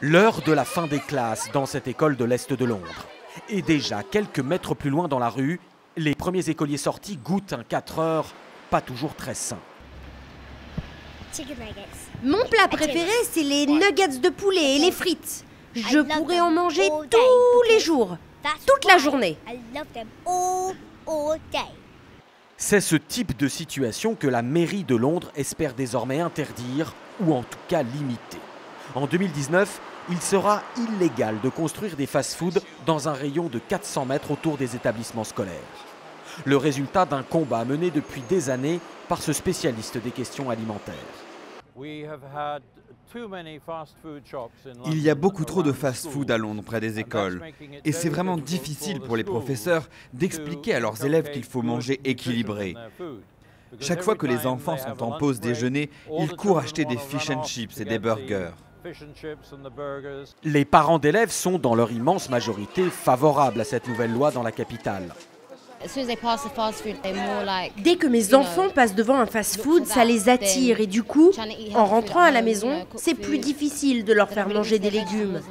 L'heure de la fin des classes dans cette école de l'Est de Londres. Et déjà, quelques mètres plus loin dans la rue, les premiers écoliers sortis goûtent un 4 heures pas toujours très sain. Mon plat préféré, c'est les nuggets de poulet et les frites. Je pourrais en manger tous les jours, toute la journée. C'est ce type de situation que la mairie de Londres espère désormais interdire, ou en tout cas limiter. En 2019, il sera illégal de construire des fast-foods dans un rayon de 400 mètres autour des établissements scolaires. Le résultat d'un combat mené depuis des années par ce spécialiste des questions alimentaires. Il y a beaucoup trop de fast-food à Londres près des écoles. Et c'est vraiment difficile pour les professeurs d'expliquer à leurs élèves qu'il faut manger équilibré. Chaque fois que les enfants sont en pause déjeuner, ils courent acheter des fish and chips et des burgers. Les parents d'élèves sont dans leur immense majorité favorables à cette nouvelle loi dans la capitale. Dès que mes enfants passent devant un fast-food, ça les attire et du coup, en rentrant à la maison, c'est plus difficile de leur faire manger des légumes.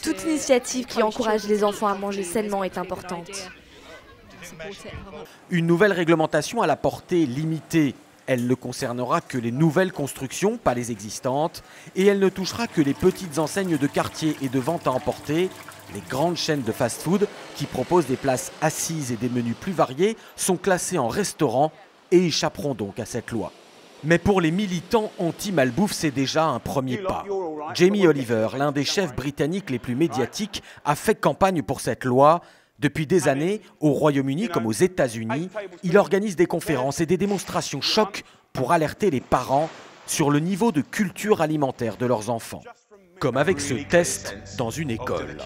Toute initiative qui encourage les enfants à manger sainement est importante. Une nouvelle réglementation à la portée limitée. Elle ne concernera que les nouvelles constructions, pas les existantes, et elle ne touchera que les petites enseignes de quartier et de vente à emporter. Les grandes chaînes de fast-food qui proposent des places assises et des menus plus variés sont classées en restaurant et échapperont donc à cette loi. Mais pour les militants anti-malbouffe, c'est déjà un premier pas. Jamie Oliver, l'un des chefs britanniques les plus médiatiques, a fait campagne pour cette loi. Depuis des années, au Royaume-Uni comme aux États-Unis, il organise des conférences et des démonstrations chocs pour alerter les parents sur le niveau de culture alimentaire de leurs enfants. Comme avec ce test dans une école.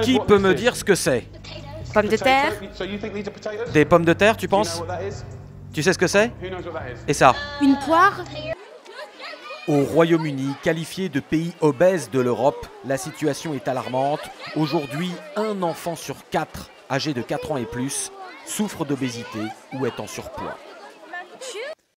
Qui peut me dire ce que c'est? Pommes de terre? Des pommes de terre, tu penses? Tu sais ce que c'est? Et ça? Une poire? Au Royaume-Uni, qualifié de pays obèse de l'Europe, la situation est alarmante. Aujourd'hui, un enfant sur 4 âgé de 4 ans et plus souffre d'obésité ou est en surpoids.